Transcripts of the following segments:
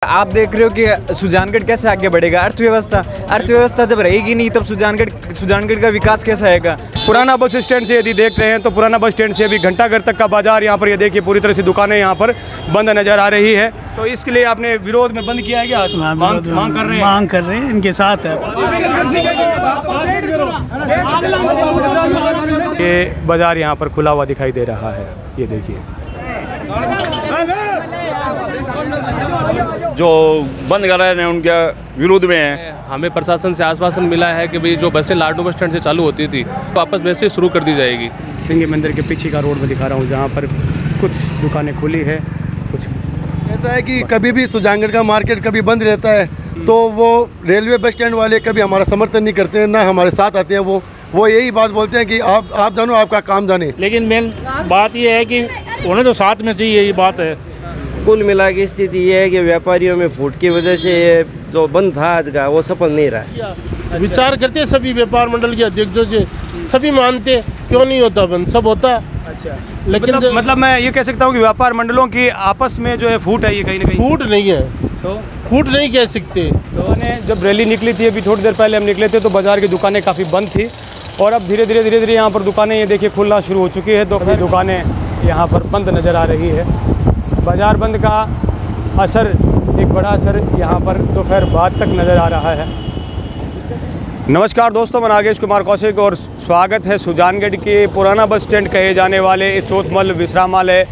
आप देख रहे हो कि सुजानगढ़ कैसे आगे बढ़ेगा। अर्थव्यवस्था जब रहेगी नहीं तब सुजानगढ़ का विकास कैसा आएगा। पुराना बस स्टैंड से यदि देख रहे हैं तो पुराना बस स्टैंड से अभी घंटाघर तक का बाजार यहाँ पर ये देखिए पूरी तरह से दुकानें यहाँ पर बंद नजर आ रही है। तो इसके लिए आपने विरोध में बंद किया है क्या? मांग कर रहे हैं इनके साथ है। ये बाजार यहाँ पर खुला हुआ दिखाई दे रहा है, ये देखिए। जो बंद कर रहे हैं उनके विरोध में है। हमें प्रशासन से आश्वासन मिला है कि भाई जो बसें लाडू बस स्टैंड से चालू होती थी वापस वैसे शुरू कर दी जाएगी। सिंह मंदिर के पीछे का रोड में दिखा रहा हूँ जहाँ पर कुछ दुकानें खुली है। कुछ ऐसा है कि कभी भी सुजानगढ़ का मार्केट कभी बंद रहता है तो वो रेलवे बस स्टैंड वाले कभी हमारा समर्थन नहीं करते हैं, ना हमारे साथ आते हैं। वो यही बात बोलते हैं कि आप जानो, आपका काम जाने। लेकिन मेन बात ये है कि उन्हें तो साथ में चाहिए, यही बात है। कुल मिला के स्थिति ये है कि व्यापारियों में फूट की वजह से ये जो बंद था आज का वो सफल नहीं रहा। विचार करते सभी व्यापार मंडल के अध्यक्षों से, सभी मानते क्यों नहीं होता बंद, सब होता। अच्छा, लेकिन मतलब मैं ये कह सकता हूँ कि व्यापार मंडलों की आपस में जो है फूट है, ये कहीं ना कहीं फूट नहीं है। तो फूट नहीं कह सकते। तो जब रैली निकली थी, अभी थोड़ी देर पहले हम निकले थे तो बाजार की दुकानें काफ़ी बंद थी और अब धीरे धीरे यहाँ पर दुकानें ये देखिए खुलना शुरू हो चुकी है। तो फिर दुकानें यहाँ पर बंद नज़र आ रही है। बाजार बंद का असर, एक बड़ा असर यहाँ पर दोपहर बाद तक नज़र आ रहा है। नमस्कार दोस्तों, मैं नागेश कुमार कौशिक और स्वागत है सुजानगढ़ के पुराना बस स्टैंड कहे जाने वाले इस चौथमल विश्रामालय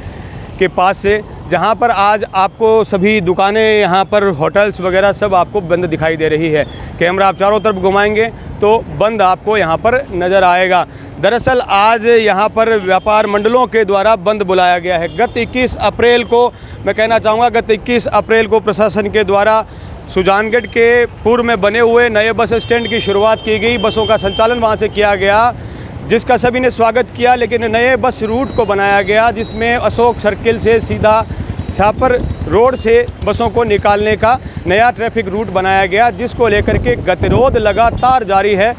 के पास से, जहाँ पर आज आपको सभी दुकानें, यहाँ पर होटल्स वगैरह सब आपको बंद दिखाई दे रही है। कैमरा आप चारों तरफ घुमाएंगे तो बंद आपको यहाँ पर नज़र आएगा। दरअसल आज यहाँ पर व्यापार मंडलों के द्वारा बंद बुलाया गया है। गत 21 अप्रैल को, मैं कहना चाहूँगा गत 21 अप्रैल को प्रशासन के द्वारा सुजानगढ़ के पूर्व में बने हुए नए बस स्टैंड की शुरुआत की गई। बसों का संचालन वहाँ से किया गया, जिसका सभी ने स्वागत किया। लेकिन नए बस रूट को बनाया गया जिसमें अशोक सर्किल से सीधा छापर रोड से बसों को निकालने का नया ट्रैफिक रूट बनाया गया, जिसको लेकर के गतिरोध लगातार जारी है।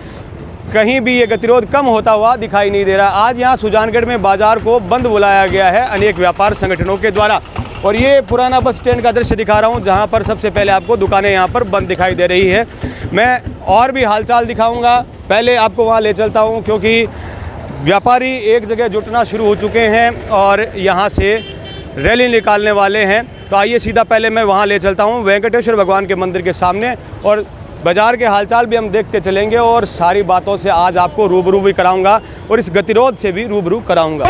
कहीं भी ये गतिरोध कम होता हुआ दिखाई नहीं दे रहा। आज यहाँ सुजानगढ़ में बाजार को बंद बुलाया गया है अनेक व्यापार संगठनों के द्वारा। और ये पुराना बस स्टैंड का दृश्य दिखा रहा हूँ जहाँ पर सबसे पहले आपको दुकानें यहाँ पर बंद दिखाई दे रही है। मैं और भी हालचाल दिखाऊंगा, पहले आपको वहाँ ले चलता हूँ क्योंकि व्यापारी एक जगह जुटना शुरू हो चुके हैं और यहाँ से रैली निकालने वाले हैं। तो आइए सीधा पहले मैं वहाँ ले चलता हूँ वेंकटेश्वर भगवान के मंदिर के सामने, और बाज़ार के हालचाल भी हम देखते चलेंगे और सारी बातों से आज आपको रूबरू भी कराऊंगा और इस गतिरोध से भी रूबरू कराऊंगा।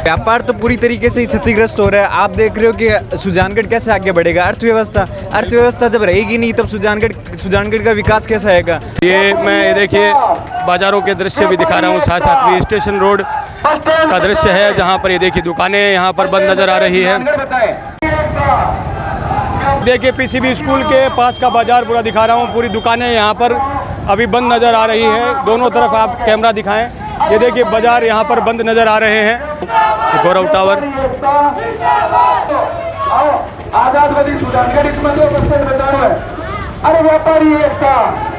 व्यापार तो पूरी तरीके से ही क्षतिग्रस्त हो रहा है। आप देख रहे हो कि सुजानगढ़ कैसे आगे बढ़ेगा। अर्थव्यवस्था जब रहेगी नहीं तब सुजानगढ़ का विकास कैसा आएगा। ये देखिए बाज़ारों के दृश्य भी दिखा रहा हूँ, साथ साथ में स्टेशन रोड का दृश्य है जहाँ पर ये देखिए दुकानें यहाँ पर बंद नज़र आ रही है। देखिए पीसीबी स्कूल के पास का बाजार पूरा दिखा रहा हूँ, पूरी दुकानें यहाँ पर अभी बंद नज़र आ रही है। दोनों तरफ आप कैमरा दिखाएं, ये देखिए बाजार यहाँ पर बंद नज़र आ रहे हैं। गौरव टावर,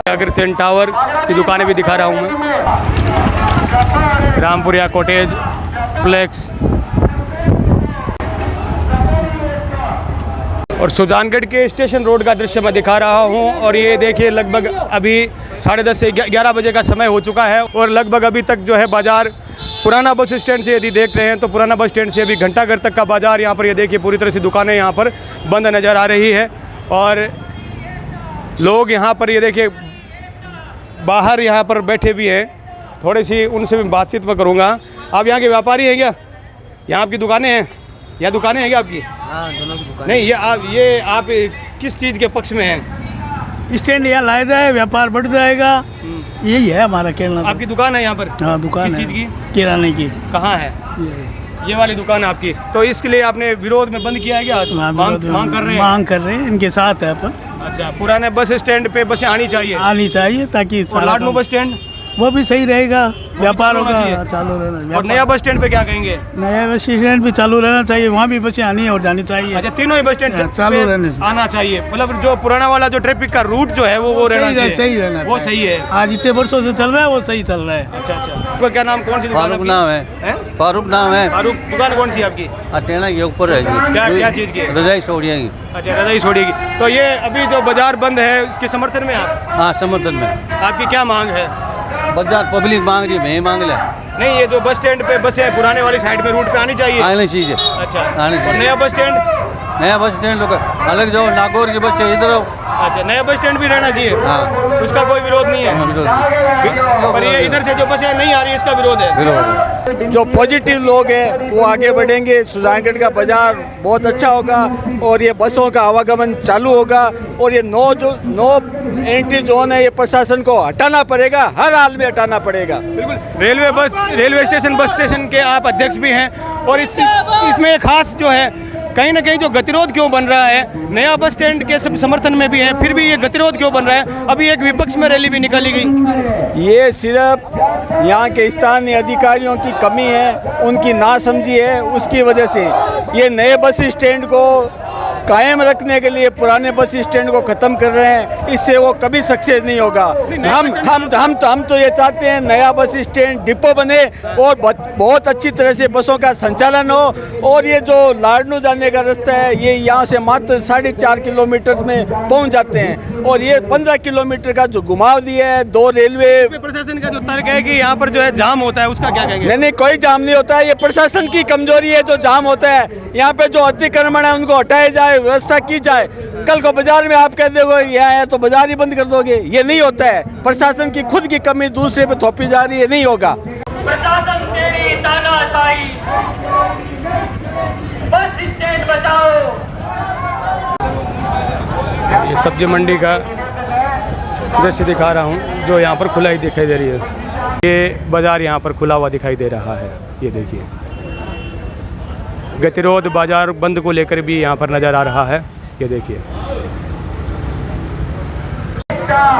अग्रसेन टावर की दुकानें भी दिखा रहा हूँ मैं। रामपुरिया कॉटेज, फ्लेक्स और सुजानगढ़ के स्टेशन रोड का दृश्य मैं दिखा रहा हूं। और ये देखिए लगभग अभी 10:30 से 11 बजे का समय हो चुका है और लगभग अभी तक जो है बाजार पुराना बस स्टैंड से यदि देख रहे हैं तो पुराना बस स्टैंड से अभी घंटाघर तक का बाजार यहाँ पर ये देखिए पूरी तरह से दुकानें यहाँ पर बंद नज़र आ रही है। और लोग यहाँ पर ये देखिए बाहर यहाँ पर बैठे भी हैं, थोड़ी सी उनसे भी बातचीत में करूँगा। आप यहाँ के व्यापारी हैं क्या? यहाँ आपकी दुकानें हैं? यहाँ दुकानें हैं क्या आपकी? हाँ, दोनों की दुकान। नहीं, ये आप किस चीज़ के पक्ष में हैं? स्टैंड यहाँ लाया जाए, व्यापार बढ़ जाएगा, यही है हमारा कहना। आपकी दुकान है यहाँ पर? हाँ, दुकान किस है चीज़ की? किराने की। कहाँ है? ये वाली दुकान आपकी। तो इसके लिए आपने विरोध में बंद किया है क्या? मांग कर रहे हैं? मांग कर रहे हैं, इनके साथ है अपन। अच्छा, पुराने बस स्टैंड पे बसें आनी चाहिए ताकि लाडनू बस स्टैंड वो भी सही रहेगा। व्यापार होना होगा चाहिए। चालू रहना। और नया बस स्टैंड पे क्या कहेंगे? नया बस स्टैंड भी चालू रहना चाहिए, वहाँ भी बसें आनी और जानी चाहिए। अच्छा, तीनों ही बस स्टैंड चालू पे रहने से। आना चाहिए, मतलब जो पुराना वाला जो ट्रैफिक का रूट जो है वो रहना चाहिए। सही रहना वो चाहिए। सही है। आज इतने वर्षों से चल रहा है वो सही चल रहा है। अच्छा अच्छा। आपका क्या नाम, कौन सी दुकान फारूक आपकी? नाम है। हैं? फारूक नाम है। फारूक, दुकान कौन सी है आपकी? अटेना के ऊपर है जी। क्या चीज़ की है? रजाई सोड़िया की। अच्छा, रजाई छोड़ेगी। तो ये अभी जो बाजार बंद है उसके समर्थन में आप, हाँ, समर्थन में। आपकी क्या मांग है? बाजार पब्लिक मांग रही है, मैं मांग ले। नहीं, ये जो बस स्टैंड पे बसें पुराने वाली साइड में रूट पे आनी चाहिए। आने चाहिए। अच्छा, आने और चाहिए। नया बस स्टैंड? नया बस स्टैंड लोग अलग जाओ, नागौर की बस चाहिए इधर आओ। अच्छा, नया बस स्टैंड भी रहना चाहिए। हाँ। उसका कोई विरोध नहीं है। हाँ, विरोध नहीं। पर ये इधर से जो बसें नहीं आ रही इसका विरोध है। विरोध। जो पॉजिटिव लोग हैं वो आगे बढ़ेंगे, सुजानगढ़ का बाजार बहुत अच्छा होगा और ये बसों का आवागमन चालू होगा। और ये नो एंट्री जोन है, ये प्रशासन को हटाना पड़ेगा, हर हाल में हटाना पड़ेगा। बिल्कुल। रेलवे स्टेशन बस स्टेशन के आप अध्यक्ष भी हैं और इसमें खास जो है कहीं ना कहीं जो गतिरोध क्यों बन रहा है, नया बस स्टैंड के सब समर्थन में भी है, फिर भी ये गतिरोध क्यों बन रहा है? अभी एक विपक्ष में रैली भी निकाली गई। ये सिर्फ यहाँ के स्थानीय अधिकारियों की कमी है, उनकी नासमझी है, उसकी वजह से ये नए बस स्टैंड को कायम रखने के लिए पुराने बस स्टैंड को ख़त्म कर रहे हैं। इससे वो कभी सक्सेस नहीं होगा। हम तो ये चाहते हैं नया बस स्टैंड डिपो बने और बहुत अच्छी तरह से बसों का संचालन हो। और ये जो लाडनू जाने का रास्ता है, ये यहाँ से मात्र 4.5 किलोमीटर में पहुँच जाते हैं। और ये 15 किलोमीटर का जो घुमाव दिया है, 2 रेलवे प्रशासन का जो तर्क है कि यहाँ पर जो है जाम होता है, उसका क्या कहेंगे? नहीं, कोई जाम नहीं होता है। ये प्रशासन की कमजोरी है जो जाम होता है। यहाँ पे जो अतिक्रमण है उनको हटाया जाए, व्यवस्था की जाए। कल को बाजार में आप कह दोगे यहाँ है तो बाजार ही बंद कर दोगे, ये नहीं होता है। प्रशासन की खुद की कमी दूसरे पे थोपी जा रही है, नहीं होगा। प्रशासन तेरी तानाशाही, बस स्टैंड बचाओ। ये सब्जी मंडी का दृश्य दिखा रहा हूँ जो यहाँ पर खुला ही दिखाई दे रही है। ये बाजार यहाँ पर खुला हुआ दिखाई दे रहा है। ये देखिए, गतिरोध बाजार बंद को लेकर भी यहाँ पर नज़र आ रहा है। ये देखिए,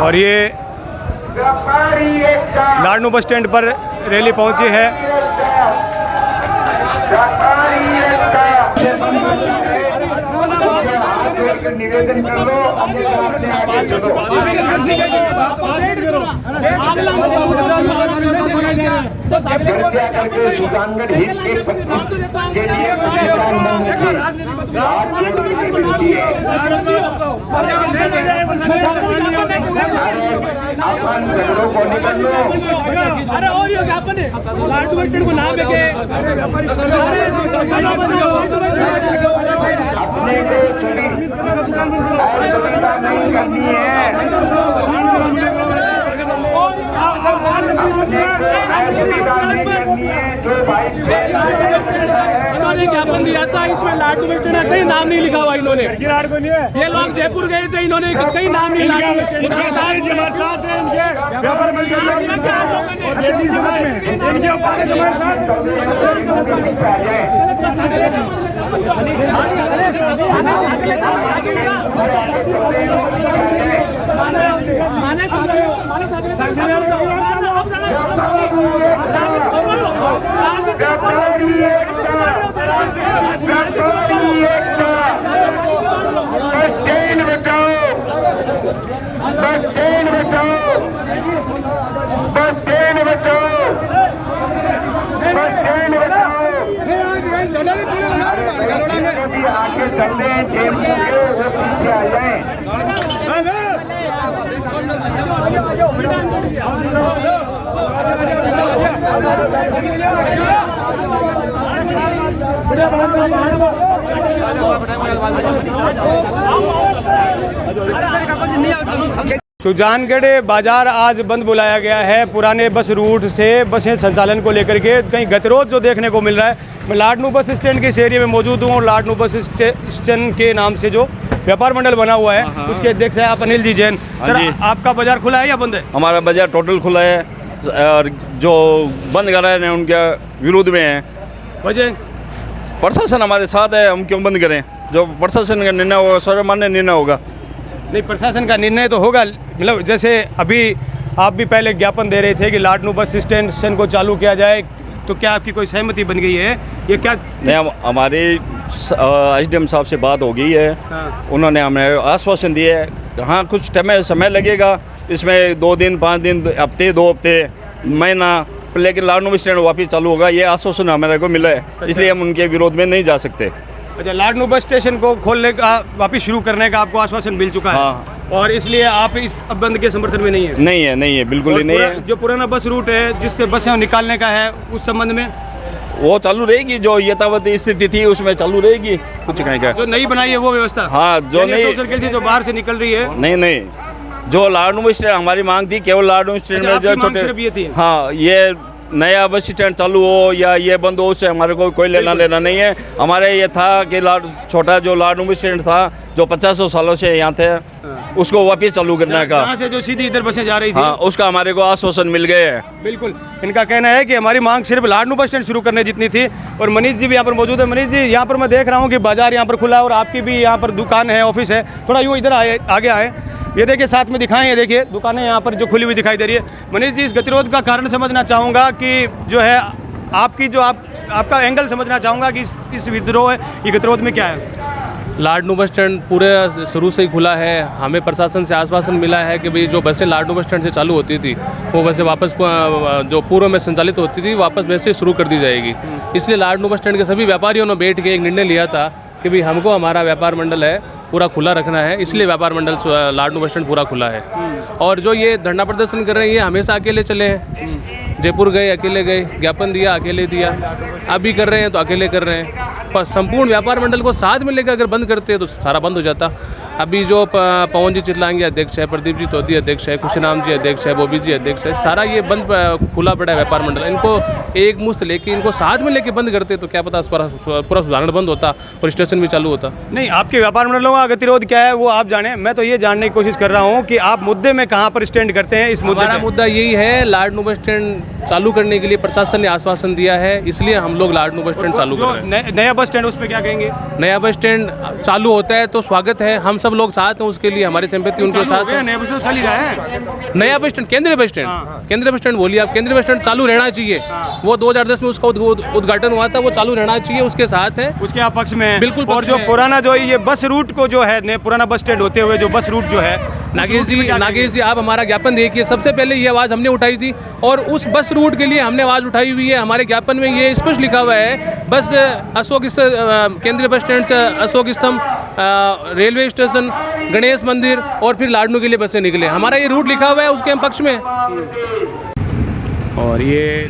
और ये लाडनू बस स्टैंड पर रैली पहुंची है। निवेदन कर लो, कृपया करके सुजानगढ़ हित के 25 के लिए अपन झगड़ों को निकल लो। अरे और ये ज्ञापन है लाडू बस स्टैंड को नाम लेके अपने को सुविधा नहीं करनी है, सुविधा नहीं करनी है। जो भाई ज्ञापन दिया था, इसमें लाडू बस स्टैंड कहीं नाम नहीं लिखा हुआ इन्होंने। ये लोग जयपुर गए थे, इन्होंने कहीं नाम नहीं लाडू बस स्टैंड आगे चलते हैं, वो पीछे आ जाए। सुजानगढ़ बाजार आज बंद बुलाया गया है। पुराने बस रूट से बसें संचालन को लेकर के कहीं गतिरोध जो देखने को मिल रहा है। मैं लाडनू बस स्टैंड के इस एरिया में मौजूद हूँ और लाडनू बस स्टेशन के नाम से जो व्यापार मंडल बना हुआ है उसके अध्यक्ष है आप अनिल जी जैन। सर, आपका बाजार खुला है या बंद है? हमारा बाजार टोटल खुला है और जो बंद करा है उनके विरोध में है। वजह प्रशासन हमारे साथ है, हम क्यों बंद करें? जो प्रशासन का निर्णय होगा सर्वमान्य निर्णय होगा। नहीं, प्रशासन का निर्णय तो होगा, मतलब जैसे अभी आप भी पहले ज्ञापन दे रहे थे कि लाडनू बस स्टेशन को चालू किया जाए, तो क्या आपकी कोई सहमति बन गई है? ये क्या नहीं, हमारे एसडीएम साहब से बात हो गई है। हाँ। उन्होंने हमें आश्वासन दिए है। हाँ, कुछ समय लगेगा, इसमें 2 दिन 5 दिन हफ्ते 2 हफ्ते महीना, लेकिन लाडनू बस स्टैंड वापस चालू होगा, ये आश्वासन हमारे को मिला है। इसलिए हम उनके विरोध में नहीं जा सकते। अच्छा, लाडनू बस स्टेशन को खोलने का, वापस शुरू करने का आपको आश्वासन मिल चुका है। हाँ। और इसलिए आप इस बंद के समर्थन में नहीं है? नहीं है, बिल्कुल ही नहीं है। जो पुराना बस रूट है जिससे बसें निकालने का है, उस संबंध में वो चालू रहेगी, जो यथावत स्थिति थी उसमें चालू रहेगी। कुछ कहीं का जो नई बनाई है वो व्यवस्था? हाँ, जो नहीं सर्कल से जो बाहर से निकल रही है। नहीं, जो लाडनू बस स्टैंड हमारी मांग थी, केवल लाडनू स्टैंड में जो छोटे, हाँ, ये नया बस स्टैंड चालू हो या ये बंद हो, उससे हमारे को कोई लेना देना नहीं है। हमारे ये था कि छोटा जो लाडनू बस स्टैंड था, जो 50 सालों से यहाँ थे, उसको वापस चालू करने का, यहाँ से जो सीधी इधर बसें जा रही थी, हाँ, उसका हमारे को आश्वासन मिल गए है। बिल्कुल, इनका कहना है कि हमारी मांग सिर्फ लाडनू बस स्टैंड शुरू करने जितनी थी। और मनीष जी भी यहाँ पर मौजूद है। मनीष जी, यहाँ पर मैं देख रहा हूँ कि बाजार यहाँ पर खुला है और आपकी भी यहाँ पर दुकान है, ऑफिस है। थोड़ा यूँ इधर आगे आए, ये देखिए साथ में दिखाएं, ये देखिए दुकानें यहाँ पर जो खुली हुई दिखाई दे रही है। मनीष जी, इस गतिरोध का कारण समझना चाहूँगा कि जो है आपकी जो आपका एंगल समझना चाहूँगा कि इस विद्रोह है, ये गतिरोध में क्या है? लाडनू बस स्टैंड पूरे शुरू से ही खुला है। हमें प्रशासन से आश्वासन मिला है कि भाई जो बसें लाडनू बस स्टैंड से चालू होती थी, वो बसें वापस जो पूर्व में संचालित होती थी, वापस वैसे ही शुरू कर दी जाएगी। इसलिए लाडनू बस स्टैंड के सभी व्यापारियों ने बैठ के एक निर्णय लिया था कि भाई हमको हमारा व्यापार मंडल है पूरा खुला रखना है, इसलिए व्यापार मंडल लाडनू बस स्टैंड पूरा खुला है। और जो ये धरना प्रदर्शन कर रहे हैं, ये हमेशा अकेले चले हैं। जयपुर गए अकेले गए, ज्ञापन दिया अकेले दिया, अभी कर रहे हैं तो अकेले कर रहे हैं। पर संपूर्ण व्यापार मंडल को साथ में लेकर अगर बंद करते हैं तो सारा बंद हो जाता। अभी जो पवन जी चितलांगी अध्यक्ष है, प्रदीप जी तोदी अध्यक्ष है, खुशीराम जी अध्यक्ष है, बॉबी जी अध्यक्ष है, सारा ये बंद खुला पड़ा है व्यापार मंडल। इनको एक मुश्त लेके, इनको साथ में लेके बंद करते तो क्या पता पूरा सुधारण बंद होता और स्टेशन भी चालू होता। नहीं, आपके व्यापार मंडलों का गतिरोध क्या है वो आप जाने, मैं तो ये जानने की कोशिश कर रहा हूँ कि आप मुद्दे में कहाँ पर स्टैंड करते हैं। इस मुद्दा यही है, लाडनू बस स्टैंड चालू करने के लिए प्रशासन ने आश्वासन दिया है, इसलिए हम लोग लाडनू बस स्टैंड चालू कर रहे हैं। नया बस स्टैंड, उस पर क्या कहेंगे? नया बस स्टैंड चालू होता है तो स्वागत है, हम सब लोग साथ हैं, उसके लिए हमारी सिंपैथी उनके साथ है। नया बस स्टैंड चल ही रहा है। नया बस स्टैंड, केंद्रीय बस स्टैंड, केंद्रीय बस स्टैंड बोलिए आप, केंद्रीय बस स्टैंड चालू रहना चाहिए। वो 2010 में उसका उद्घाटन हुआ था, वो चालू रहना चाहिए, उसके साथ है, उसके आप पक्ष में? बिल्कुल। और जो पुराना जो ये बस रूट को जो है, पुराना बस स्टैंड होते हुए जो बस रूट जो है, नागेश जी आप हमारा ज्ञापन देखिए, सबसे पहले ये आवाज़ हमने उठाई थी और उस बस रूट के लिए हमने आवाज़ उठाई हुई है। हमारे ज्ञापन में ये स्पष्ट लिखा हुआ है, बस अशोक केंद्रीय बस स्टैंड से अशोक स्तंभ, रेलवे स्टेशन, गणेश मंदिर और फिर लाडनू के लिए बसें निकले। हमारा ये रूट लिखा हुआ है, उसके हम पक्ष में। और ये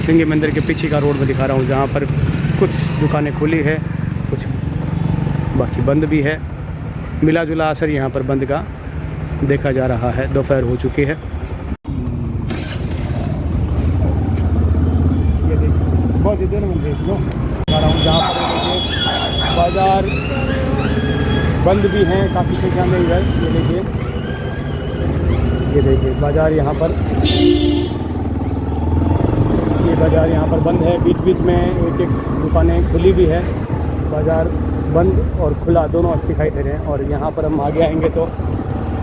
सिंगी मंदिर के पीछे का रोड में दिखा रहा हूँ, जहाँ पर कुछ दुकानें खुली है, कुछ बाकी बंद भी है। मिला जुला असर यहाँ पर बंद का देखा जा रहा है। दोपहर हो चुकी है। ये देखिए बहुत ही देर में देख लो दिखा रहा हूँ, जहाँ पर बाज़ार बंद भी हैं काफ़ी संख्या में इधर। ये देखिए बाज़ार यहाँ पर, ये बाज़ार यहाँ पर बंद है। बीच बीच में एक एक दुकानें खुली भी है। बाज़ार बंद और खुला दोनों दिखाई दे रहे हैं। और यहाँ पर हम आगे आएंगे तो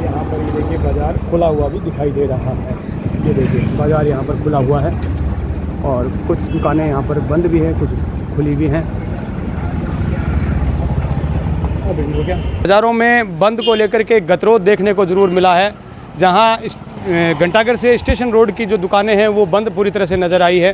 यहाँ पर ये देखिए बाज़ार खुला हुआ भी दिखाई दे रहा है। ये देखिए बाज़ार यहाँ पर खुला हुआ है और कुछ दुकानें यहाँ पर बंद भी हैं, कुछ खुली भी हैं। बाज़ारों में बंद को लेकर के गतिरोध देखने को ज़रूर मिला है। जहाँ घंटाघर से स्टेशन रोड की जो दुकानें हैं वो बंद पूरी तरह से नज़र आई है,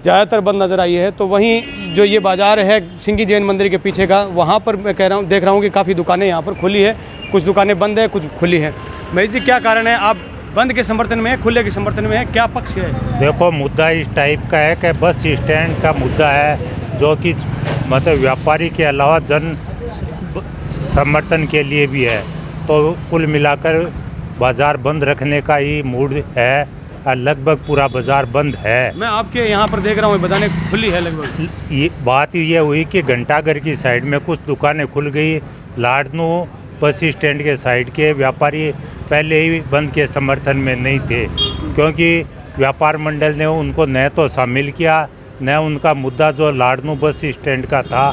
ज़्यादातर बंद नज़र आई है। तो वहीं जो ये बाज़ार है सिंगी जैन मंदिर के पीछे का, वहाँ पर मैं कह रहा हूँ, देख रहा हूँ कि काफ़ी दुकानें यहाँ पर खुली है, कुछ दुकानें बंद है, कुछ खुली हैं। महेश जी, क्या कारण है? आप बंद के समर्थन में है, खुले के समर्थन में है, क्या पक्ष है? देखो, मुद्दा इस टाइप का है कि बस स्टैंड का मुद्दा है, जो कि मतलब व्यापारी के अलावा जन समर्थन के लिए भी है। तो कुल मिलाकर बाज़ार बंद रखने का ही मूड है। लगभग पूरा बाज़ार बंद है। मैं आपके यहाँ पर देख रहा हूँ बाज़ारें खुली है लगभग। ये बात ये हुई कि घंटाघर की साइड में कुछ दुकानें खुल गई। लाडनू बस स्टैंड के साइड के व्यापारी पहले ही बंद के समर्थन में नहीं थे, क्योंकि व्यापार मंडल ने उनको न तो शामिल किया, न उनका मुद्दा जो लाडनू बस स्टैंड का था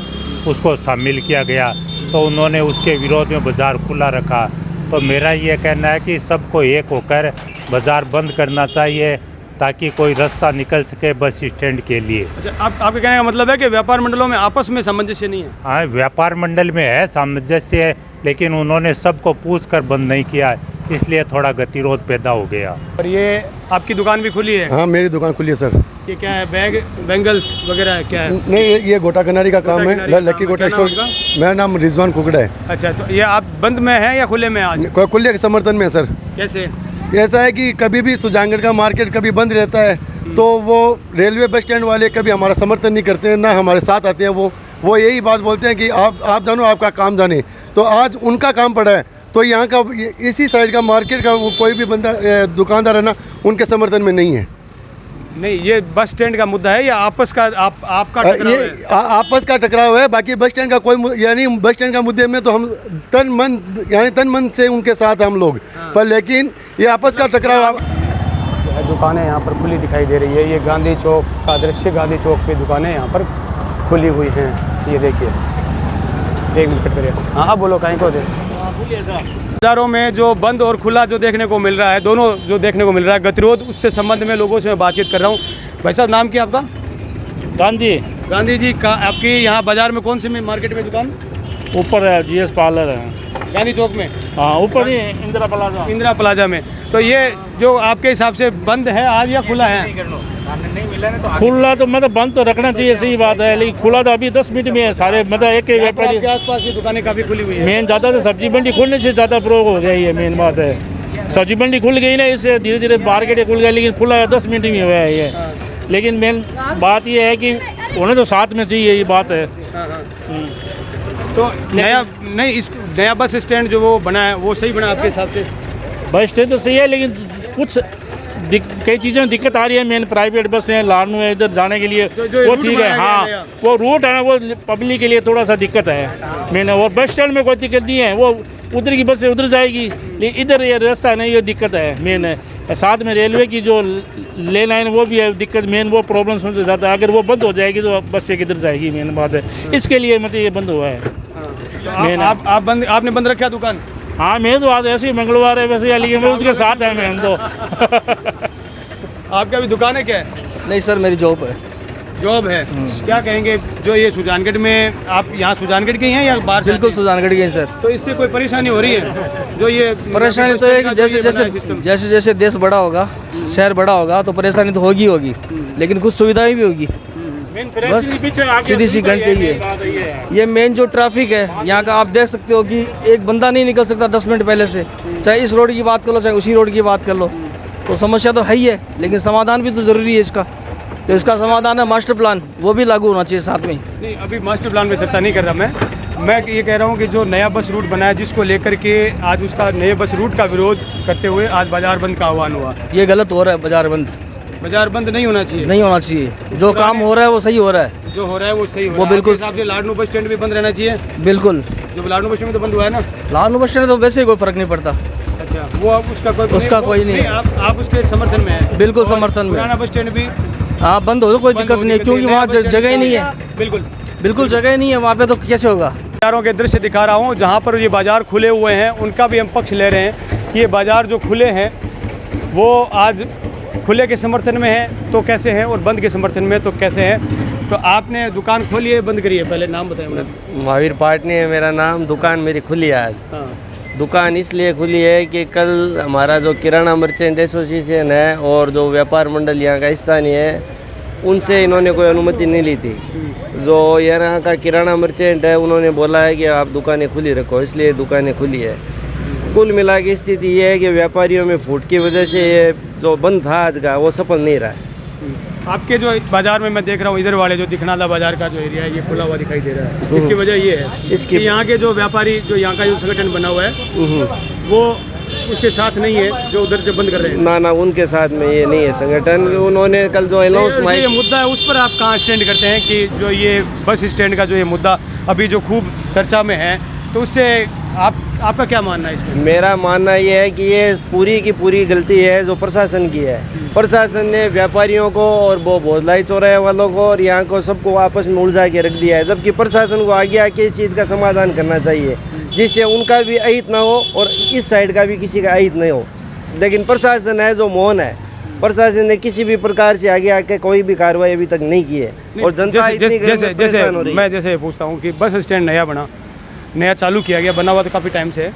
उसको शामिल किया गया। तो उन्होंने उसके विरोध में बाज़ार खुला रखा। तो मेरा ये कहना है कि सबको एक होकर बाज़ार बंद करना चाहिए ताकि कोई रास्ता निकल सके बस स्टैंड के लिए। अच्छा, आपके कहने का मतलब है कि व्यापार मंडलों में आपस में सामंजस्य नहीं है? हाँ, व्यापार मंडल में है सामंजस्य है, लेकिन उन्होंने सबको पूछ कर बंद नहीं किया, इसलिए थोड़ा गतिरोध पैदा हो गया। और ये आपकी दुकान भी खुली है? हाँ, मेरी दुकान खुली है सर। ये क्या है, बैग बैंगल्स वगैरह है, क्या है? नहीं, ये गोटा कनारी का काम है, लकी गोटा स्टोर। मेरा नाम रिजवान कुकड़ा है। अच्छा, तो ये आप बंद में है या खुले में आज? खुले के समर्थन में है सर। कैसे? ऐसा है कि कभी भी सुजानगढ़ का मार्केट कभी बंद रहता है तो वो रेलवे बस स्टैंड वाले कभी हमारा समर्थन नहीं करते हैं, ना हमारे साथ आते हैं। वो यही बात बोलते हैं कि आप जानो, आपका काम जाने। तो आज उनका काम पड़ा है, तो यहाँ का इसी साइड का मार्केट का कोई भी बंदा दुकानदार है ना, उनके समर्थन में नहीं है। नहीं, ये बस स्टैंड का मुद्दा है या आपस का आपका टकराव ये है? आपस का टकराव है। बाकी बस स्टैंड का कोई, यानी बस स्टैंड का मुद्दे में तो हम तन मन से उनके साथ हम लोग, पर लेकिन ये आपस का टकराव। दुकानें यहाँ पर खुली दिखाई दे रही है। ये गांधी चौक का दृश्य, गांधी चौक पे दुकानें यहाँ पर खुली हुई हैं। ये देखिए, एक मिनट कट करिए। हाँ, आप बोलो, कहीं को दे। बाजारों में जो बंद और खुला जो देखने को मिल रहा है, दोनों जो देखने को मिल रहा है, गतिरोध, उससे संबंध में लोगों से मैं बातचीत कर रहा हूँ। भाई साहब, नाम क्या आपका? गांधी जी का। आपकी यहाँ बाजार में कौन सी मार्केट में दुकान? ऊपर है, जीएस पार्लर है, गांधी चौक में। हाँ, ऊपर ही इंदिरा प्लाजा में। तो ये जो आपके हिसाब से बंद है आज या खुला है? खुला तो मतलब बंद तो रखना चाहिए, सही बात है, लेकिन खुला तो अभी 10 मिनट में है सारे, मतलब एक के व्यापारी के आसपास ये दुकानें काफ़ी खुली हुई है। मेन ज़्यादा तो सब्जी मंडी खुलने से ज़्यादा प्रोग हो गया, ये मेन बात है। सब्जी मंडी खुल गई ना, इससे धीरे धीरे मार्केट खुल गया, लेकिन खुला 10 मिनट में हुआ है ये। लेकिन मेन बात ये है कि उन्हें तो साथ में चाहिए, ये बात है। तो नया बस स्टैंड जो वो बना है, वो सही बना आपके हिसाब से? बस स्टैंड तो सही है, लेकिन कुछ कई चीज़ें में दिक्कत आ रही है। मेन प्राइवेट बस है, लाडनू है, इधर जाने के लिए वो ठीक है। हाँ, वो रूट है ना, वो पब्लिक के लिए थोड़ा सा दिक्कत है मेन। और बस स्टैंड में कोई दिक्कत नहीं है, वो उधर की बस से उधर जाएगी, लेकिन इधर ये रास्ता नहीं, ये दिक्कत है मेन है। साथ में रेलवे की जो लेन लाइन वो भी है दिक्कत मेन, वो प्रॉब्लम समझ जाता है। अगर वो बंद हो जाएगी तो बस से किधर जाएगी, मेन बात है। इसके लिए मतलब ये बंद हुआ है मेन। आपने बंद रखा दुकान? हाँ, मैं तो आज ऐसे ही मंगलवार है वैसे, लेकिन मैं उसके साथ है मैं तो। आपका भी दुकान है क्या है? नहीं सर, मेरी जॉब है। जॉब है। क्या कहेंगे, जो ये सुजानगढ़ में, आप यहाँ सुजानगढ़ के हैं या बाहर? बिल्कुल सुजानगढ़ के हैं सर। तो इससे कोई परेशानी हो रही है? जो ये परेशानी तो है कि जैसे जैसे देश बड़ा होगा, शहर बड़ा होगा, तो परेशानी तो होगी, लेकिन कुछ सुविधाएं भी होगी। बस सीधी सी घंटे ही है। ये मेन जो ट्रैफिक है यहाँ का, आप देख सकते हो कि एक बंदा नहीं निकल सकता 10 मिनट पहले से। चाहे इस रोड की बात कर लो, चाहे उसी रोड की बात कर लो, तो समस्या तो है ही है, लेकिन समाधान भी तो ज़रूरी है इसका। तो इसका समाधान है मास्टर प्लान, वो भी लागू होना चाहिए साथ में। नहीं, अभी मास्टर प्लान पे चर्चा नहीं कर रहा मैं ये कह रहा हूँ कि जो नया बस रूट बना है, जिसको लेकर के आज उसका नए बस रूट का विरोध करते हुए आज बाजार बंद का आह्वान हुआ। ये गलत हो रहा है। बाजार बंद नहीं होना चाहिए। जो काम हो रहा है वो सही हो रहा है। जो हो रहा है वो सही हो रहा है। वो बिल्कुल हिसाब से लाडनू बस स्टैंड भी बंद रहना चाहिए। बिल्कुल। जो लाडनू बस स्टैंड में तो बंद हुआ है ना। लाडनू बस स्टैंड तो वैसे ही कोई फर्क नहीं पड़ता। अच्छा, वो उसका कोई नहीं है। आप उसके समर्थन में है? बिल्कुल समर्थन में। पुराना बस स्टैंड भी हाँ बंद हो तो कोई दिक्कत नहीं है, क्योंकि वहाँ जगह ही नहीं है। बिल्कुल जगह ही नहीं है वहाँ पे, तो कैसे होगा? बाजारों के दृश्य दिखा रहा हूँ जहाँ पर ये बाजार खुले हुए हैं, उनका भी हम पक्ष ले रहे हैं कि ये बाजार जो खुले हैं वो आज खुले के समर्थन में है तो कैसे हैं, और बंद के समर्थन में तो कैसे हैं। तो आपने दुकान खोली है, बंद करी है? पहले नाम बताएं मुझे। महावीर पाटनी है मेरा नाम। दुकान मेरी खुली है आज। दुकान इसलिए खुली है कि कल हमारा जो किराना मर्चेंट एसोसिएशन है और जो व्यापार मंडल यहाँ का स्थानीय है, उनसे इन्होंने कोई अनुमति नहीं ली थी। जो यहाँ का किराना मर्चेंट है, उन्होंने बोला है कि आप दुकानें खुली रखो, इसलिए दुकानें खुली है। कुल मिला के स्थिति ये है कि व्यापारियों में फूट की वजह से ये जो बंद था आज का, वो सफल नहीं रहा है। आपके जो बाजार में मैं देख रहा हूँ, इधर वाले जो दिखनाला बाजार का जो एरिया है, ये खुला हुआ दिखाई दे रहा है। इसकी वजह ये है इसकी यहाँ के जो व्यापारी, जो यहाँ का जो संगठन बना हुआ है, वो उसके साथ नहीं है, जो उधर से बंद कर रहे हैं। ना, उनके साथ में ये नहीं है संगठन। उन्होंने कल जो अनाउंस ये मुद्दा है, उस पर आप कहाँ स्टैंड करते हैं कि जो ये बस स्टैंड का जो ये मुद्दा अभी जो खूब चर्चा में है, तो उससे आपका क्या मानना है इसमें? मेरा मानना ये है कि ये पूरी की पूरी गलती है जो प्रशासन की है। प्रशासन ने व्यापारियों को और वो भोजलाई चौराहे वालों को और यहाँ को सबको आपस में उलझा के रख दिया है, जबकि प्रशासन को आगे आके इस चीज़ का समाधान करना चाहिए, जिससे उनका भी अहित ना हो और इस साइड का भी किसी का अहित नहीं हो। लेकिन प्रशासन है जो मौन है। प्रशासन ने किसी भी प्रकार से आगे आके कोई भी कार्रवाई अभी तक नहीं की है और जनता इतनी परेशान हो रही है। मैं जैसे पूछता हूँ कि बस स्टैंड नया चालू किया गया, बना हुआ तो काफ़ी टाइम से है,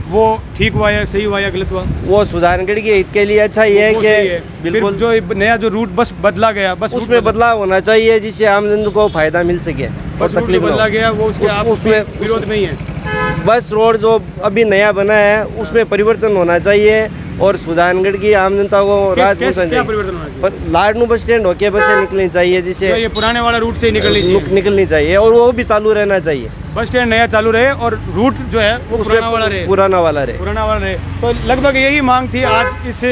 वो ठीक हुआ या सही हुआ या गलत हुआ? वो सुजानगढ़ के हित के लिए अच्छा ही है कि बिल्कुल जो नया जो रूट बस बदला गया, बस उसमें बदलाव होना चाहिए जिससे आम जनता को फायदा मिल सके और तकलीफ बदला गया वो उसमें विरोध नहीं है। बस रोड जो अभी नया बना है उसमें परिवर्तन होना चाहिए और सुजानगढ़ की आम जनता को राहत पहुँचना चाहिए। लाडनू बस स्टैंड होके बसें निकलनी चाहिए जिससे ये पुराने वाला रूट से निकलनी चाहिए और वो भी चालू रहना चाहिए। बस स्टैंड नया चालू रहे और रूट जो है वो पुराना वाला रहे। तो लगभग यही मांग थी आज इस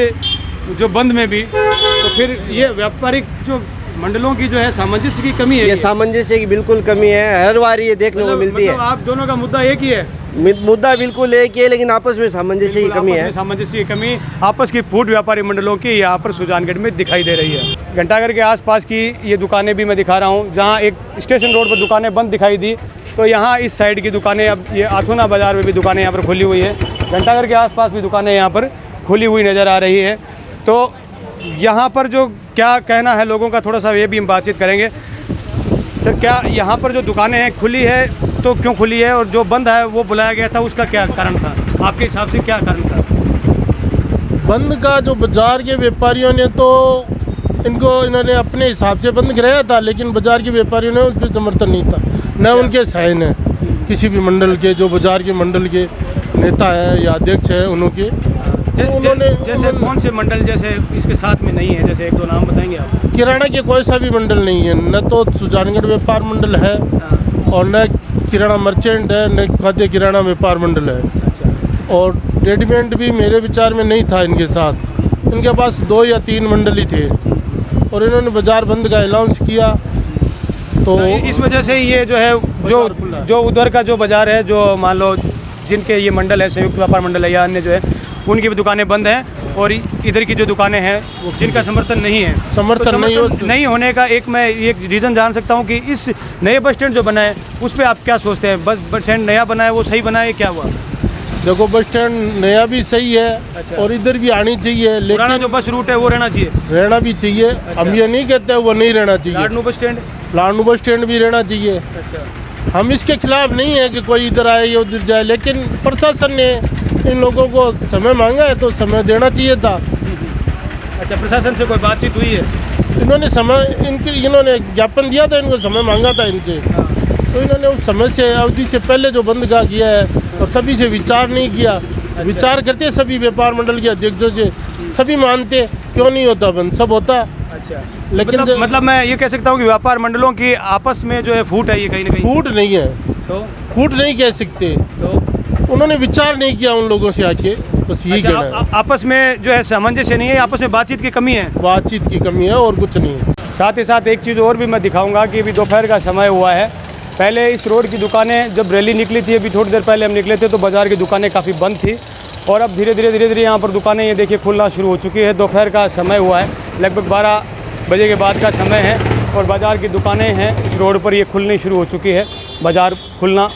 जो बंद में भी। तो फिर ये व्यापारिक जो मंडलों की जो है सामंजस्य की कमी है, ये सामंजस्य की बिल्कुल कमी है, हर बार ये देखने को मिलती है। आप दोनों का मुद्दा एक ही है? मुद्दा बिल्कुल एक ही है, लेकिन आपस में सामंजस्य की कमी है। सामंजस्य की कमी, आपस की फूट व्यापारी मंडलों की यहाँ पर सुजानगढ़ में दिखाई दे रही है। घंटाघर के आसपास की ये दुकानें भी मैं दिखा रहा हूँ, जहाँ एक स्टेशन रोड पर दुकानें बंद दिखाई दी, तो यहाँ इस साइड की दुकानें, अब ये आथोना बाजार में भी दुकानें यहाँ पर खुली हुई है, घंटाघर के आसपास भी दुकानें यहाँ पर खुली हुई नज़र आ रही है। तो यहाँ पर जो क्या कहना है लोगों का, थोड़ा सा ये भी हम बातचीत करेंगे। सर, क्या यहाँ पर जो दुकानें हैं खुली है तो क्यों खुली है, और जो बंद है वो बुलाया गया था उसका क्या कारण था? आपके हिसाब से क्या कारण था बंद का? जो बाजार के व्यापारियों ने तो इन्होंने अपने हिसाब से बंद कराया था, लेकिन बाजार के व्यापारियों ने उस पर समर्थन नहीं था, न उनके साइन है किसी भी मंडल के, जो बाजार के मंडल के नेता है या अध्यक्ष है उन्होंने जैसे कौन से मंडल जैसे इसके साथ में नहीं है, जैसे एक दो नाम बताएंगे आप? किराना के कोई सा भी मंडल नहीं है, न तो सुजानगढ़ व्यापार मंडल है और न किराना मर्चेंट है, न खाद्य किराना व्यापार मंडल है। और रेडीमेड भी मेरे विचार में नहीं था इनके साथ, इनके पास 2 या 3 मंडल ही थे और इन्होंने बाज़ार बंद का अनाउंस किया। तो इस वजह से ये जो है जो उधर का जो बाज़ार है, जो मान लो जिनके ये मंडल है, संयुक्त व्यापार मंडल है या अन्य जो है, उनकी भी दुकानें बंद हैं और इधर की जो दुकानें हैं जिनका समर्थन नहीं है, समर्थन नहीं होने का एक मैं एक रीज़न जान सकता हूं कि इस नए बस स्टैंड जो बना है उस पर आप क्या सोचते हैं? बस स्टैंड नया बना है वो सही बना है, क्या हुआ? देखो, बस स्टैंड नया भी सही है। अच्छा। और इधर भी आनी चाहिए, लेकिन जो बस रूट है वो रहना भी चाहिए। अच्छा। हम ये नहीं कहते वो नहीं रहना चाहिए। लाडनू बस स्टैंड भी रहना चाहिए। अच्छा। हम इसके खिलाफ नहीं है कि कोई इधर आए या उधर जाए, लेकिन प्रशासन ने इन लोगों को समय मांगा है तो समय देना चाहिए था। अच्छा, प्रशासन से कोई बातचीत हुई है? इन्होंने ज्ञापन दिया था, इनको समय मांगा था इनसे। तो इन्होंने उस समय से अवधि से पहले जो बंद का किया है और सभी से विचार नहीं किया। अच्छा। विचार करते सभी व्यापार मंडल के अध्यक्षों से, सभी मानते क्यों नहीं होता बंद, सब होता। अच्छा, लेकिन मतलब मैं ये कह सकता हूँ कि व्यापार मंडलों की आपस में जो है फूट है, ये कहीं ना कहीं फूट नहीं है। तो फूट नहीं कह सकते, तो उन्होंने विचार नहीं किया उन लोगों से आके, बस यही कहना है। आपस में जो है सामंजस्य नहीं है, आपस में बातचीत की कमी है। बातचीत की कमी है और कुछ नहीं है। साथ ही साथ एक चीज़ और भी मैं दिखाऊंगा कि अभी दोपहर का समय हुआ है। पहले इस रोड की दुकानें जब रैली निकली थी, अभी थोड़ी देर पहले हम निकले थे, तो बाज़ार की दुकानें काफ़ी बंद थी और अब धीरे धीरे यहाँ पर दुकानें ये देखिए खुलना शुरू हो चुकी है। दोपहर का समय हुआ है, लगभग 12 बजे के बाद का समय है और बाज़ार की दुकानें हैं इस रोड पर ये खुलनी शुरू हो चुकी है। बाज़ार खुलना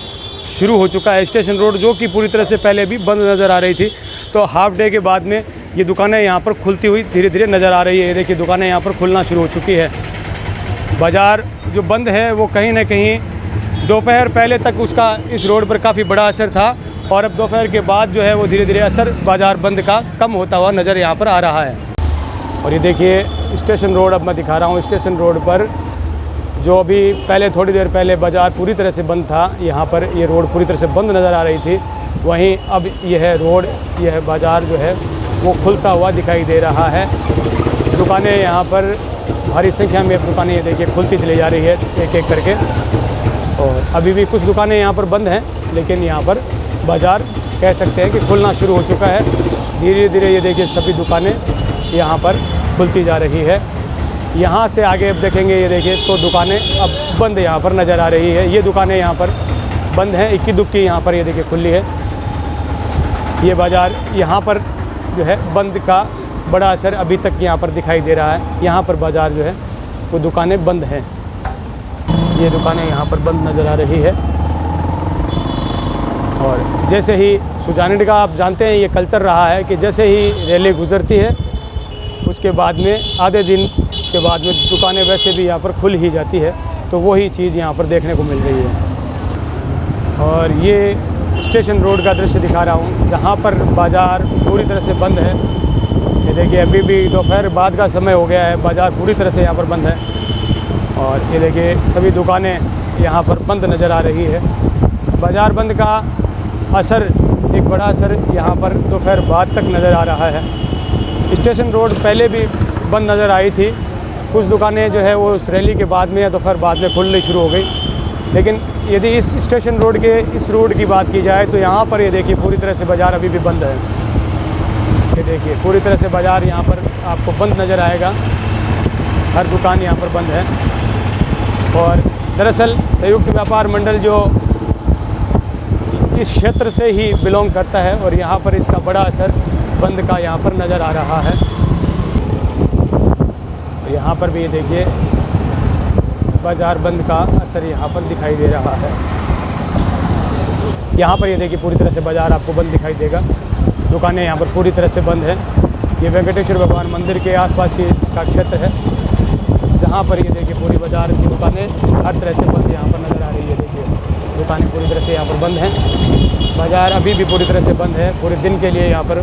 शुरू हो चुका है। स्टेशन रोड जो कि पूरी तरह से पहले भी बंद नज़र आ रही थी, तो हाफ डे के बाद में ये दुकानें यहाँ पर खुलती हुई धीरे धीरे नज़र आ रही है। ये देखिए दुकानें यहाँ पर खुलना शुरू हो चुकी है। बाज़ार जो बंद है वो कहीं ना कहीं दोपहर पहले तक उसका इस रोड पर काफ़ी बड़ा असर था और अब दोपहर के बाद जो है वो धीरे धीरे असर बाज़ार बंद का कम होता हुआ नज़र यहाँ पर आ रहा है। और ये देखिए स्टेशन रोड अब मैं दिखा रहा हूँ। स्टेशन रोड पर जो अभी पहले थोड़ी देर पहले बाज़ार पूरी तरह से बंद था, यहाँ पर ये रोड पूरी तरह से बंद नज़र आ रही थी, वहीं अब यह रोड, यह बाज़ार जो है वो खुलता हुआ दिखाई दे रहा है। दुकानें यहाँ पर भारी संख्या में दुकानें ये देखिए खुलती चली जा रही है एक एक करके, और अभी भी कुछ दुकानें यहाँ पर बंद हैं, लेकिन यहाँ पर बाज़ार कह सकते हैं कि खुलना शुरू हो चुका है। धीरे धीरे ये देखिए सभी दुकानें यहाँ पर खुलती जा रही है। यहाँ से आगे अब देखेंगे, ये देखिए तो दुकानें अब बंद यहाँ पर नज़र आ रही है। ये दुकानें यहाँ पर बंद हैं, इक्की दुक्की यहाँ पर ये देखिए खुली है। ये बाज़ार यहाँ पर जो है बंद का बड़ा असर अभी तक यहाँ पर दिखाई दे रहा है। यहाँ पर बाज़ार जो है वो दुकानें बंद हैं, ये दुकानें यहाँ पर बंद नज़र आ रही है। और जैसे ही सुजानगढ़ का आप जानते हैं ये कल्चर रहा है कि जैसे ही रैली गुजरती है उसके बाद में आधे दिन के बाद में दुकानें वैसे भी यहाँ पर खुल ही जाती है, तो वही चीज़ यहाँ पर देखने को मिल रही है। और ये स्टेशन रोड का दृश्य दिखा रहा हूँ जहाँ पर बाज़ार पूरी तरह से बंद है। ये देखिए अभी भी दोपहर बाद का समय हो गया है, बाज़ार पूरी तरह से यहाँ पर बंद है। और ये देखिए सभी दुकानें यहाँ पर बंद नज़र आ रही है। बाज़ार बंद का असर, एक बड़ा असर यहाँ पर दोपहर बाद तक नज़र आ रहा है। स्टेशन रोड पहले भी बंद नज़र आई थी, कुछ दुकानें जो है वो उस रैली के बाद में या दोपहर बाद में खुलनी शुरू हो गई। लेकिन यदि इस स्टेशन रोड के इस रोड की बात की जाए तो यहाँ पर ये देखिए पूरी तरह से बाज़ार अभी भी बंद है। ये देखिए पूरी तरह से बाज़ार यहाँ पर आपको बंद नज़र आएगा, हर दुकान यहाँ पर बंद है। और दरअसल संयुक्त व्यापार मंडल जो इस क्षेत्र से ही बिलोंग करता है और यहाँ पर इसका बड़ा असर बंद का यहाँ पर नज़र आ रहा है। यहाँ पर भी ये देखिए बाज़ार बंद का असर यहाँ पर दिखाई दे रहा है। यहाँ पर ये देखिए पूरी तरह से बाज़ार आपको बंद दिखाई देगा, दुकानें यहाँ पर पूरी तरह से बंद है। ये वेंकटेश्वर भगवान मंदिर के आसपास का क्षेत्र है जहाँ पर ये देखिए पूरी बाज़ार की दुकानें हर तरह से बंद यहाँ पर नज़र आ रही है। देखिए दुकानें पूरी तरह से यहाँ पर बंद हैं, बाज़ार अभी भी पूरी तरह से बंद है पूरे दिन के लिए। यहाँ पर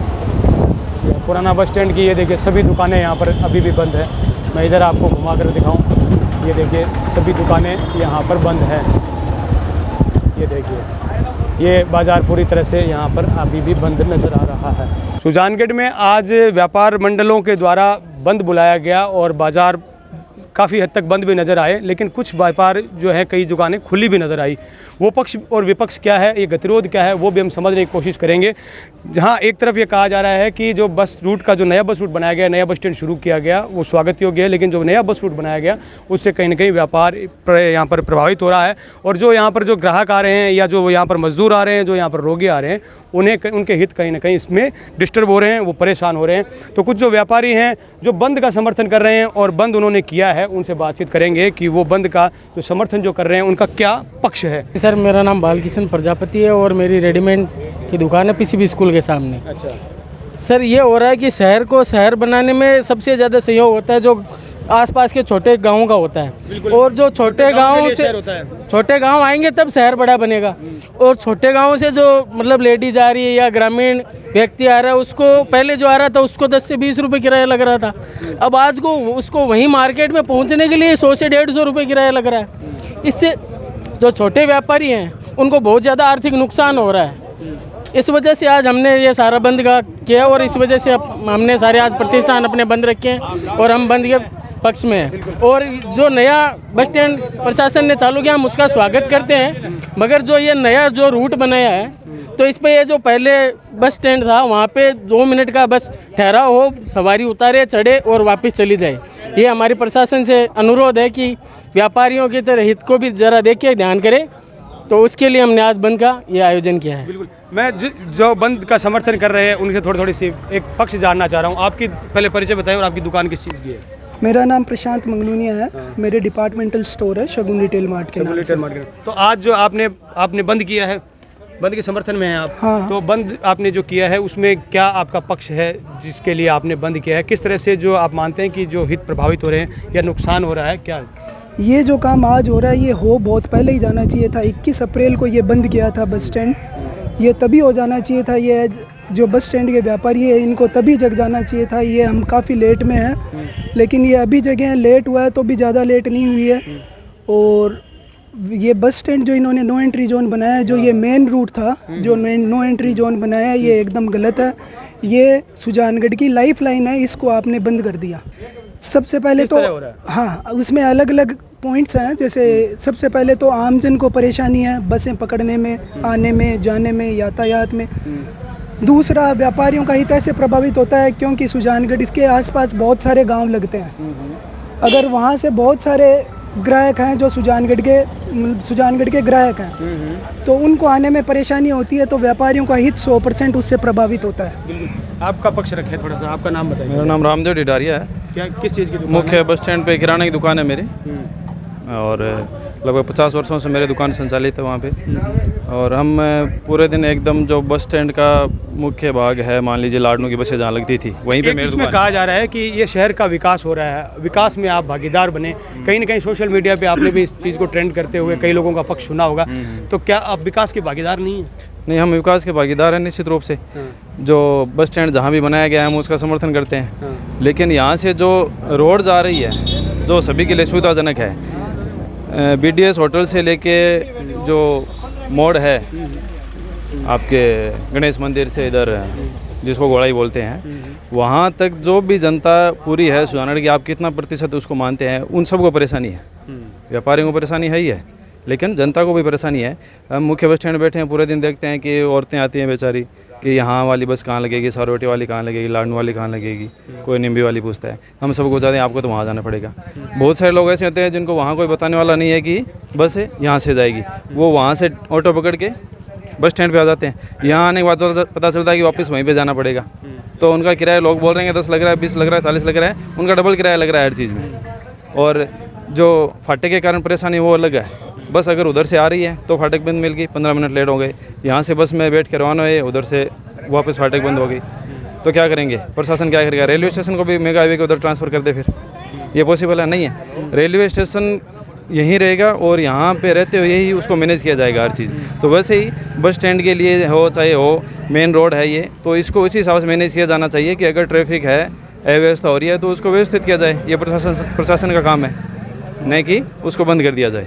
पुराना बस स्टैंड की ये देखिए सभी दुकानें यहाँ पर अभी भी बंद है। मैं इधर आपको घुमा कर दिखाऊं, ये देखिए सभी दुकानें यहाँ पर बंद हैं। ये देखिए ये बाज़ार पूरी तरह से यहाँ पर अभी भी बंद नज़र आ रहा है। सुजानगढ़ में आज व्यापार मंडलों के द्वारा बंद बुलाया गया और बाज़ार काफ़ी हद तक बंद भी नज़र आए, लेकिन कुछ व्यापार जो है कई दुकानें खुली भी नज़र आई। वो पक्ष और विपक्ष क्या है, ये गतिरोध क्या है, वो भी हम समझने की कोशिश करेंगे। जहां एक तरफ ये कहा जा रहा है कि जो बस रूट का जो नया बस रूट बनाया गया, नया बस स्टैंड शुरू किया गया, वो स्वागत योग्य है, लेकिन जो नया बस रूट बनाया गया उससे कहीं ना कहीं व्यापार यहाँ पर प्रभावित हो रहा है। और जो यहाँ पर जो ग्राहक आ रहे हैं या जो यहाँ पर मजदूर आ रहे हैं, जो यहाँ पर रोगी आ रहे हैं, उन्हें उनके हित कहीं ना कहीं इसमें डिस्टर्ब हो रहे हैं, वो परेशान हो रहे हैं। तो कुछ जो व्यापारी हैं जो बंद का समर्थन कर रहे हैं और बंद उन्होंने किया है, उनसे बातचीत करेंगे कि वो बंद का जो समर्थन जो कर रहे हैं उनका क्या पक्ष है। सर मेरा नाम बालकिशन प्रजापति है और मेरी रेडीमेड की दुकान है पीसीबी स्कूल के सामने। अच्छा सर, ये हो रहा है कि शहर को शहर बनाने में सबसे ज़्यादा सहयोग होता है जो आसपास के छोटे गांवों का होता है। और जो छोटे गांव से छोटे गांव आएंगे तब शहर बड़ा बनेगा। और छोटे गांव से जो मतलब लेडीज आ रही है या ग्रामीण व्यक्ति आ रहा है, उसको पहले जो आ रहा था उसको 10 से 20 रुपये किराया लग रहा था, अब आज को उसको वहीं मार्केट में पहुंचने के लिए 100 से 150 रुपये किराया लग रहा है। इससे जो छोटे व्यापारी हैं उनको बहुत ज़्यादा आर्थिक नुकसान हो रहा है। इस वजह से आज हमने ये सारा बंद का किया और इस वजह से हमने सारे आज प्रतिष्ठान अपने बंद रखे हैं और हम बंद के पक्ष में है। और जो नया बस स्टैंड प्रशासन ने चालू किया हम उसका स्वागत करते हैं, मगर जो ये नया जो रूट बनाया है तो इस पे ये जो पहले बस स्टैंड था वहाँ पे 2 मिनट का बस ठहराव हो, सवारी उतारे चढ़े और वापस चली जाए। ये हमारी प्रशासन से अनुरोध है कि व्यापारियों की तरह हित को भी ज़रा देखिए, ध्यान करें। तो उसके लिए हमने आज बंद का ये आयोजन किया है। बिल्कुल, मैं जो बंद का समर्थन कर रहे हैं उनसे थोड़ी सी एक पक्ष जानना चाह रहा हूँ। आपकी पहले परिचय बताएं और आपकी दुकान किस चीज़ की है? मेरा नाम प्रशांत मंगलूनिया है। मेरे डिपार्टमेंटल स्टोर है शगुन रिटेल मार्ट के नाम से। तो आज जो आपने बंद किया है, बंद के समर्थन में हैं आप। हाँ। तो बंद आपने जो किया है उसमें क्या आपका पक्ष है जिसके लिए आपने बंद किया है? किस तरह से जो आप मानते हैं कि जो हित प्रभावित हो रहे हैं या नुकसान हो रहा है, क्या? ये जो काम आज हो रहा है ये हो बहुत पहले ही जाना चाहिए था। 21 अप्रैल को ये बंद किया था बस स्टैंड, ये तभी हो जाना चाहिए था। ये जो बस स्टैंड के व्यापारी है इनको तभी जग जाना चाहिए था। ये हम काफ़ी लेट में हैं, लेकिन ये अभी जगह लेट हुआ है तो भी ज़्यादा लेट नहीं हुई है। और ये बस स्टैंड जो इन्होंने नो एंट्री जोन बनाया है, जो ये मेन रूट था जो नो एंट्री जोन बनाया है, ये एकदम गलत है। ये सुजानगढ़ की लाइफ लाइन है, इसको आपने बंद कर दिया। सबसे पहले तो हाँ, उसमें अलग अलग पॉइंट्स हैं। जैसे सबसे पहले तो आमजन को परेशानी है बसें पकड़ने में, आने में, जाने में, यातायात में। दूसरा, व्यापारियों का हित ऐसे प्रभावित होता है क्योंकि सुजानगढ़ के आसपास बहुत सारे गांव लगते हैं। अगर वहाँ से बहुत सारे ग्राहक हैं जो सुजानगढ़ के ग्राहक हैं तो उनको आने में परेशानी होती है, तो व्यापारियों का हित 100% उससे प्रभावित होता है। आपका पक्ष रखें थोड़ा सा, आपका नाम बताइए। मेरा नाम रामदेव डिडारिया है। क्या किस चीज़ की दुकान? मुख्य बस स्टैंड पे किराना की दुकान है मेरी। और लगभग 50 वर्षों से मेरी दुकान संचालित है वहाँ पे। और हम पूरे दिन एकदम जो बस स्टैंड का मुख्य भाग है, मान लीजिए लाडनू की बसें जहाँ लगती थी वहीं पे मेरी दुकान। कहा जा रहा है कि ये शहर का विकास हो रहा है, विकास में आप भागीदार बने। कहीं ना कहीं सोशल मीडिया पे आपने भी इस चीज़ को ट्रेंड करते हुए कई लोगों का पक्ष सुना होगा, तो क्या आप विकास के भागीदार नहीं हैं? नहीं, हम विकास के भागीदार हैं निश्चित रूप से। जो बस स्टैंड जहाँ भी बनाया गया है हम उसका समर्थन करते हैं, लेकिन यहाँ से जो रोड जा रही है जो सभी के लिए सुविधाजनक है, BDS होटल से लेके जो मोड़ है आपके गणेश मंदिर से इधर जिसको गोड़ाई बोलते हैं, वहाँ तक जो भी जनता पूरी है सुजानगढ़ की, आप कितना प्रतिशत उसको मानते हैं, उन सबको परेशानी है। व्यापारियों को परेशानी है ही है, लेकिन जनता को भी परेशानी है। हम मुख्य बस स्टैंड बैठे हैं, पूरे दिन देखते हैं कि औरतें आती हैं बेचारी कि यहाँ वाली बस कहाँ लगेगी, सारोटी वाली कहाँ लगेगी, लाडनू वाली कहाँ लगेगी, कोई निम्बी वाली पूछता है। हम सबको चाहते हैं आपको तो वहाँ जाना पड़ेगा। बहुत सारे लोग ऐसे होते हैं जिनको वहाँ कोई बताने वाला नहीं है कि बस यहाँ से जाएगी, वो वहाँ से ऑटो पकड़ के बस स्टैंड पे आ जाते हैं। यहाँ आने के बाद पता चलता है कि वापस वहीं पे जाना पड़ेगा, तो उनका किराया लोग बोल रहे हैं 10 लग रहा है, 20 लग रहा है, 40 लग रहा है, उनका डबल किराया लग रहा है हर चीज़ में। और जो फाटक के कारण परेशानी वो अलग है। बस अगर उधर से आ रही है तो फाटक बंद मिल गई, 15 मिनट लेट हो गए, यहाँ से बस में बैठ के रवाना हुए, उधर से वापस फाटक बंद हो गई, तो क्या करेंगे? प्रशासन क्या करेगा? रेलवे स्टेशन को भी मेगा हाईवे के उधर ट्रांसफ़र कर दे, फिर ये पॉसिबल है? नहीं है। रेलवे स्टेशन यहीं रहेगा और यहाँ पे रहते हुए ही उसको मैनेज किया जाएगा हर चीज़। तो वैसे ही बस स्टैंड के लिए हो चाहे हो, मेन रोड है ये, तो इसको उसी हिसाब से मैनेज किया जाना चाहिए कि अगर ट्रैफिक है, अव्यवस्था हो रही है तो उसको व्यवस्थित किया जाए। ये प्रशासन का काम है, नहीं कि उसको बंद कर दिया जाए।